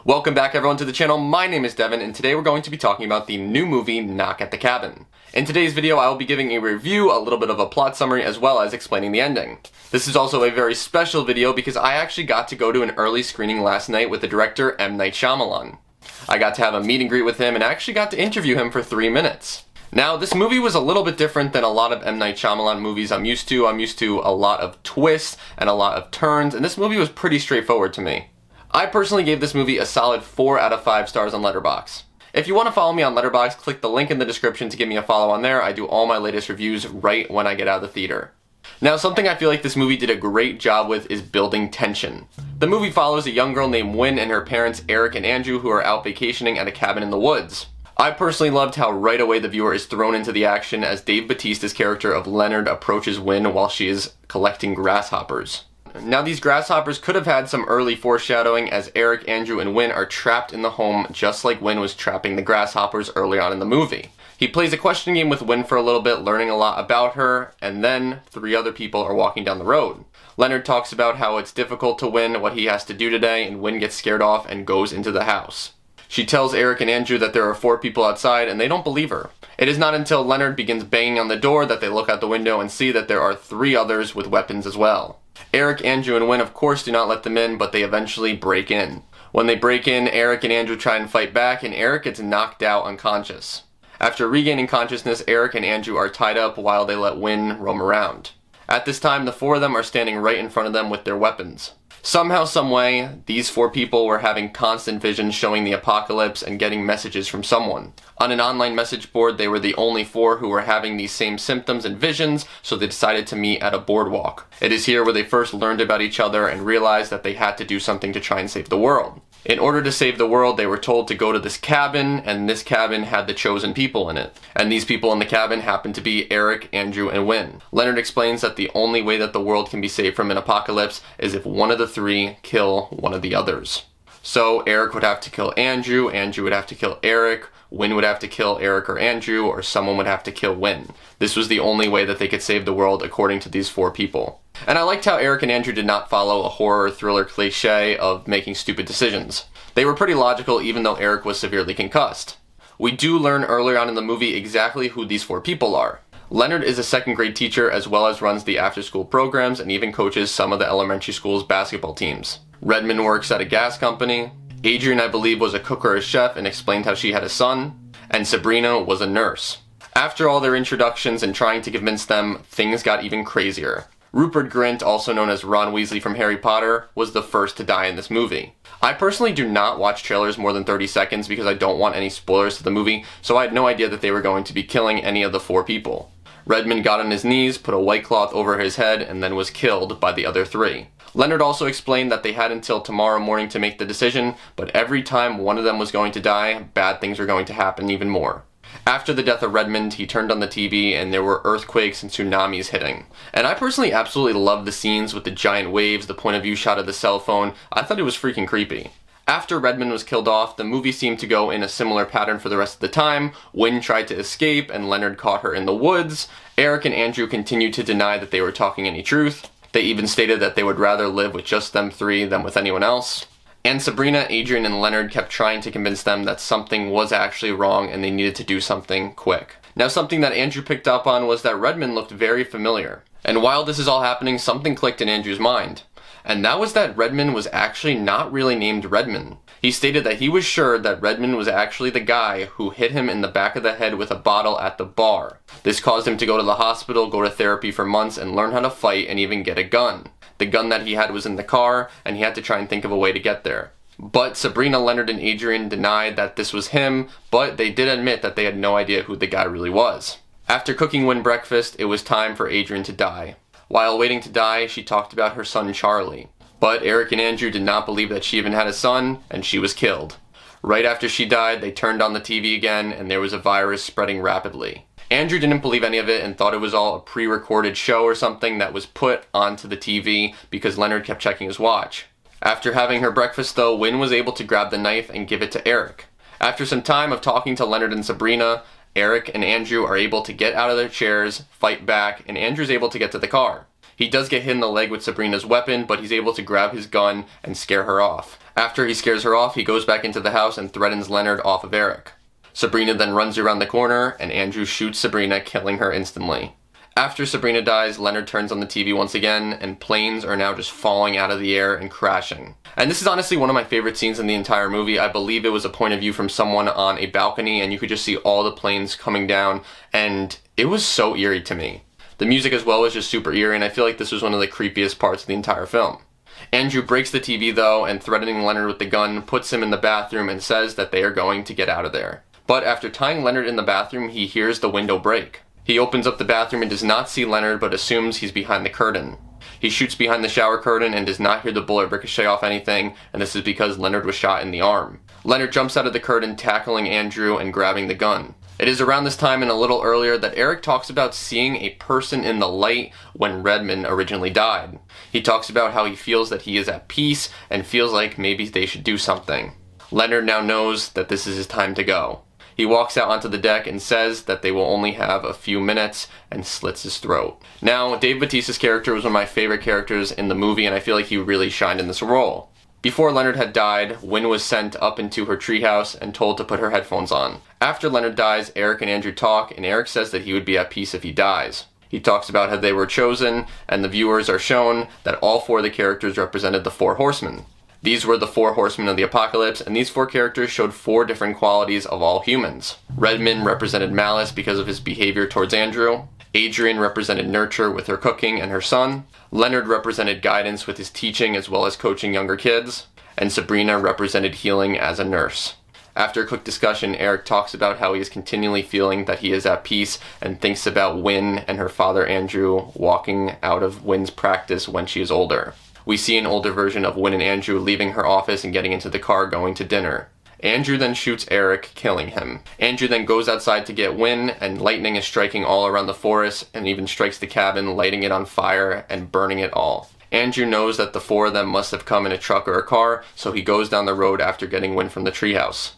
Welcome back everyone to the channel. My name is Devin and today we're going to be talking about the new movie Knock at the Cabin. In today's video I will be giving a review, a little bit of a plot summary, as well as explaining the ending. This is also a very special video because I actually got to go to an early screening last night with the director M. Night Shyamalan. I got to have a meet and greet with him and actually got to interview him for 3 minutes. Now, this movie was a little bit different than a lot of M. Night Shyamalan movies I'm used to. I'm used to a lot of twists and a lot of turns, and this movie was pretty straightforward to me. I personally gave this movie a solid 4 out of 5 stars on Letterboxd. If you want to follow me on Letterboxd, click the link in the description to give me a follow on there. I do all my latest reviews right when I get out of the theater. Now, something I feel like this movie did a great job with is building tension. The movie follows a young girl named Wynn and her parents Eric and Andrew, who are out vacationing at a cabin in the woods. I personally loved how right away the viewer is thrown into the action as Dave Bautista's character of Leonard approaches Wynn while she is collecting grasshoppers. Now, these grasshoppers could have had some early foreshadowing as Eric, Andrew, and Wynn are trapped in the home just like Wynn was trapping the grasshoppers early on in the movie. He plays a question game with Wynn for a little bit, learning a lot about her, and then 3 other people are walking down the road. Leonard talks about how it's difficult to Wynn what he has to do today, and Wynn gets scared off and goes into the house. She tells Eric and Andrew that there are 4 people outside and they don't believe her. It is not until Leonard begins banging on the door that they look out the window and see that there are 3 others with weapons as well. Eric, Andrew, and Wynn of course do not let them in, but they eventually break in. When they break in, Eric and Andrew try and fight back and Eric gets knocked out unconscious. After regaining consciousness, Eric and Andrew are tied up while they let Wynn roam around. At this time, the 4 of them are standing right in front of them with their weapons. Somehow, someway, these 4 people were having constant visions showing the apocalypse and getting messages from someone. On an online message board, they were the only 4 who were having these same symptoms and visions, so they decided to meet at a boardwalk. It is here where they first learned about each other and realized that they had to do something to try and save the world. In order to save the world, they were told to go to this cabin, and this cabin had the chosen people in it. And these people in the cabin happened to be Eric, Andrew, and Wynn. Leonard explains that the only way that the world can be saved from an apocalypse is if one of the 3 kill one of the others. So Eric would have to kill Andrew, Andrew would have to kill Eric, Wynn would have to kill Eric or Andrew, or someone would have to kill Wynn. This was the only way that they could save the world according to these 4 people. And I liked how Eric and Andrew did not follow a horror thriller cliche of making stupid decisions. They were pretty logical even though Eric was severely concussed. We do learn earlier on in the movie exactly who these 4 people are. Leonard is a 2nd grade teacher as well as runs the after school programs and even coaches some of the elementary school's basketball teams. Redmond works at a gas company. Adrian, I believe, was a cook or a chef and explained how she had a son. And Sabrina was a nurse. After all their introductions and trying to convince them, things got even crazier. Rupert Grint, also known as Ron Weasley from Harry Potter, was the first to die in this movie. I personally do not watch trailers more than 30 seconds because I don't want any spoilers to the movie, so I had no idea that they were going to be killing any of the 4 people. Redmond got on his knees, put a white cloth over his head, and then was killed by the other 3. Leonard also explained that they had until tomorrow morning to make the decision, but every time one of them was going to die, bad things were going to happen even more. After the death of Redmond, he turned on the TV and there were earthquakes and tsunamis hitting. And I personally absolutely loved the scenes with the giant waves, the point of view shot of the cell phone. I thought it was freaking creepy. After Redmond was killed off, the movie seemed to go in a similar pattern for the rest of the time. Wynn tried to escape and Leonard caught her in the woods. Eric and Andrew continued to deny that they were talking any truth. They even stated that they would rather live with just them 3 than with anyone else. And Sabrina, Adrian, and Leonard kept trying to convince them that something was actually wrong and they needed to do something quick. Now, something that Andrew picked up on was that Redmond looked very familiar. And while this is all happening, something clicked in Andrew's mind. And that was that Redmond was actually not really named Redmond. He stated that he was sure that Redmond was actually the guy who hit him in the back of the head with a bottle at the bar. This caused him to go to the hospital, go to therapy for months, and learn how to fight and even get a gun. The gun that he had was in the car, and he had to try and think of a way to get there. But Sabrina, Leonard, and Adrian denied that this was him, but they did admit that they had no idea who the guy really was. After cooking Wynn breakfast, it was time for Adrian to die. While waiting to die, she talked about her son Charlie. But Eric and Andrew did not believe that she even had a son, and she was killed. Right after she died, they turned on the TV again, and there was a virus spreading rapidly. Andrew didn't believe any of it and thought it was all a pre-recorded show or something that was put onto the TV because Leonard kept checking his watch. After having her breakfast though, Wynn was able to grab the knife and give it to Eric. After some time of talking to Leonard and Sabrina, Eric and Andrew are able to get out of their chairs, fight back, and Andrew's able to get to the car. He does get hit in the leg with Sabrina's weapon, but he's able to grab his gun and scare her off. After he scares her off, he goes back into the house and threatens Leonard off of Eric. Sabrina then runs around the corner, and Andrew shoots Sabrina, killing her instantly. After Sabrina dies, Leonard turns on the TV once again, and planes are now just falling out of the air and crashing. And this is honestly one of my favorite scenes in the entire movie. I believe it was a point of view from someone on a balcony, and you could just see all the planes coming down, and it was so eerie to me. The music as well was just super eerie, and I feel like this was one of the creepiest parts of the entire film. Andrew breaks the TV though, and threatening Leonard with the gun, puts him in the bathroom and says that they are going to get out of there. But after tying Leonard in the bathroom, he hears the window break. He opens up the bathroom and does not see Leonard, but assumes he's behind the curtain. He shoots behind the shower curtain and does not hear the bullet ricochet off anything, and this is because Leonard was shot in the arm. Leonard jumps out of the curtain, tackling Andrew and grabbing the gun. It is around this time and a little earlier that Eric talks about seeing a person in the light when Redmond originally died. He talks about how he feels that he is at peace and feels like maybe they should do something. Leonard now knows that this is his time to go. He walks out onto the deck and says that they will only have a few minutes and slits his throat. Now, Dave Bautista's character was one of my favorite characters in the movie, and I feel like he really shined in this role. Before Leonard had died, Wynn was sent up into her treehouse and told to put her headphones on. After Leonard dies, Eric and Andrew talk, and Eric says that he would be at peace if he dies. He talks about how they were chosen, and the viewers are shown that all four of the characters represented the four horsemen. These were the four horsemen of the apocalypse, and these four characters showed four different qualities of all humans. Redmond represented malice because of his behavior towards Andrew. Adrian represented nurture with her cooking and her son. Leonard represented guidance with his teaching as well as coaching younger kids. And Sabrina represented healing as a nurse. After a quick discussion, Eric talks about how he is continually feeling that he is at peace and thinks about Wynn and her father Andrew walking out of Wynn's practice when she is older. We see an older version of Wynn and Andrew leaving her office and getting into the car going to dinner. Andrew then shoots Eric, killing him. Andrew then goes outside to get Wynn, and lightning is striking all around the forest and even strikes the cabin, lighting it on fire and burning it all. Andrew knows that the four of them must have come in a truck or a car, so he goes down the road after getting Wynn from the treehouse.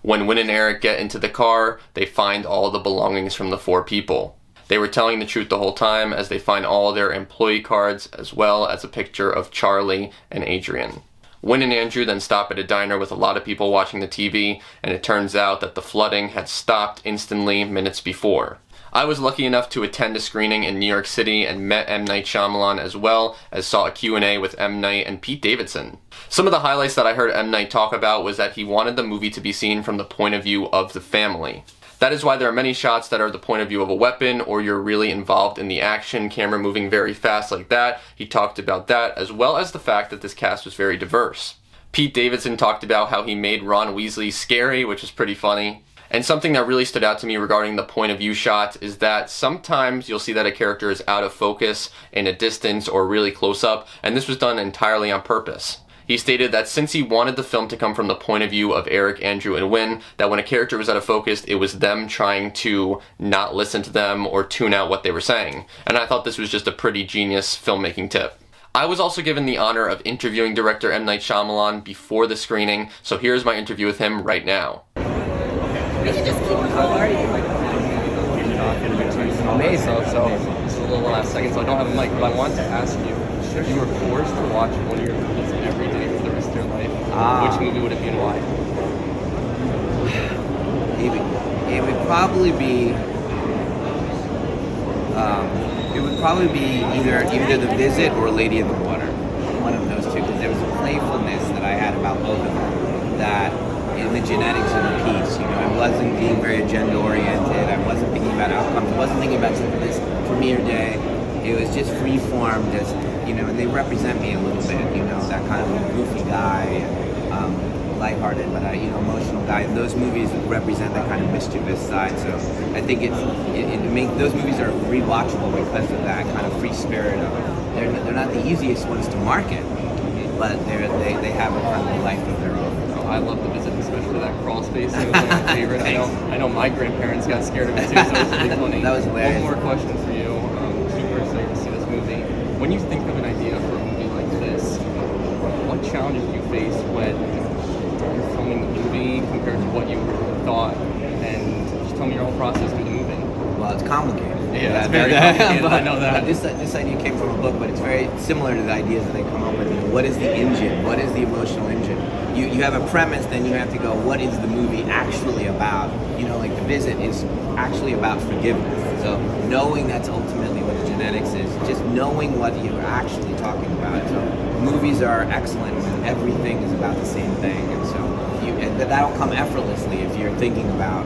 When Wynn and Eric get into the car, they find all the belongings from the four people. They were telling the truth the whole time, as they find all their employee cards as well as a picture of Charlie and Adrian. Wynn and Andrew then stop at a diner with a lot of people watching the TV, and it turns out that the flooding had stopped instantly minutes before. I was lucky enough to attend a screening in New York City and met M. Night Shyamalan, as well as saw a Q&A with M. Night and Pete Davidson. Some of the highlights that I heard M. Night talk about was that he wanted the movie to be seen from the point of view of the family. That is why there are many shots that are the point of view of a weapon, or you're really involved in the action, camera moving very fast like that. He talked about that, as well as the fact that this cast was very diverse. Pete Davidson talked about how he made Ron Weasley scary, which was pretty funny. And something that really stood out to me regarding the point of view shots is that sometimes you'll see that a character is out of focus, in a distance, or really close up, and this was done entirely on purpose. He stated that since he wanted the film to come from the point of view of Eric, Andrew, and Wynn, that when a character was out of focus, it was them trying to not listen to them or tune out what they were saying. And I thought this was just a pretty genius filmmaking tip. I was also given the honor of interviewing director M. Night Shyamalan before the screening, so here's my interview with him right now. How are you? Amazing. So this is a little last second, so I don't have a mic, but I want to ask you, if you were forced to watch one of your movies every day for the rest of your life, which movie would it be and why? It would probably be either The Visit or Lady in the Water. One of those two, because there was a playfulness that I had about both of them that in the genetics of the piece, I wasn't being very agenda oriented. I wasn't thinking about outcomes. I wasn't thinking about this premiere day. It was just free form, and they represent me a little bit, that kind of goofy guy, lighthearted, but emotional guy. And those movies represent that kind of mischievous side. So I think those movies are rewatchable because of that kind of free spirit of it. They're not the easiest ones to market, but they have a kind of life of their own. I love The Visit, especially that crawl space. It was one of my favorite. I know my grandparents got scared of it too, so it was really funny. That was hilarious. One more question for you. Super excited to see this movie. When you think of an idea for a movie like this, what challenges do you face when you're filming the movie compared to what you thought? And just tell me your whole process through the movie. Well, it's complicated. Yeah, it's very complicated. I know that. But this idea came from a book, but it's very similar to the ideas that they come up with. What is the engine? What is the emotional engine? you have a premise, then you have to go, what is the movie actually about? You know, like The Visit is actually about forgiveness. So knowing that's ultimately what the genetics is, just knowing what you're actually talking about. So movies are excellent when everything is about the same thing, and so that'll come effortlessly if you're thinking about,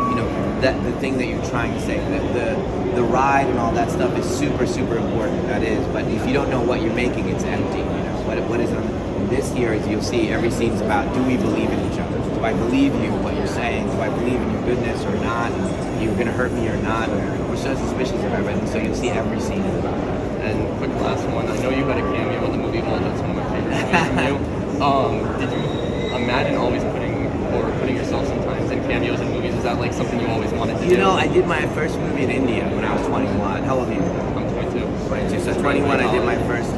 you know, that the thing that you're trying to say. The ride and all that stuff is super, super important. That is, but if you don't know what you're making, it's empty. You know, what is on this here is, you'll see every scene's about, do we believe in each other? Do I believe you, what you're saying? Do I believe in your goodness or not? You're gonna hurt me or not? We're so suspicious of everything, so you'll see every scene is about that. And quick last one, I know you had a cameo in the movie Mold. That's one of my favorite movies from you. Did you imagine always putting yourself sometimes in cameos in movies? Is that like something you always wanted to do? You know, I did my first movie in India when I was 21. How old are you? I'm 22. 22. So 21, I did my first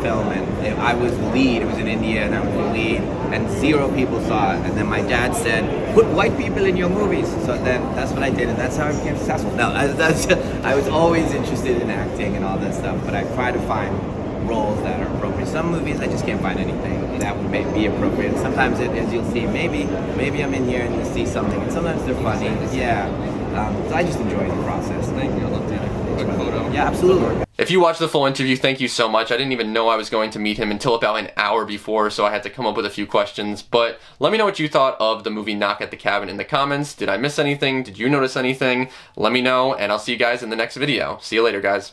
film, and I was the lead. It was in India, and I was the lead, and 0 people saw it. And then my dad said, "Put white people in your movies." So then that's what I did, and that's how I became successful. No, I was always interested in acting and all that stuff, but I try to find roles that are appropriate. Some movies I just can't find anything that would be appropriate. Sometimes, as you'll see, maybe I'm in here and you'll see something, and sometimes they're funny. Yeah. So I just enjoy the process. Thank you. I'd love to take a quick photo. Yeah, absolutely. If you watched the full interview, thank you so much. I didn't even know I was going to meet him until about an hour before, so I had to come up with a few questions. But let me know what you thought of the movie Knock at the Cabin in the comments. Did I miss anything? Did you notice anything? Let me know, and I'll see you guys in the next video. See you later, guys.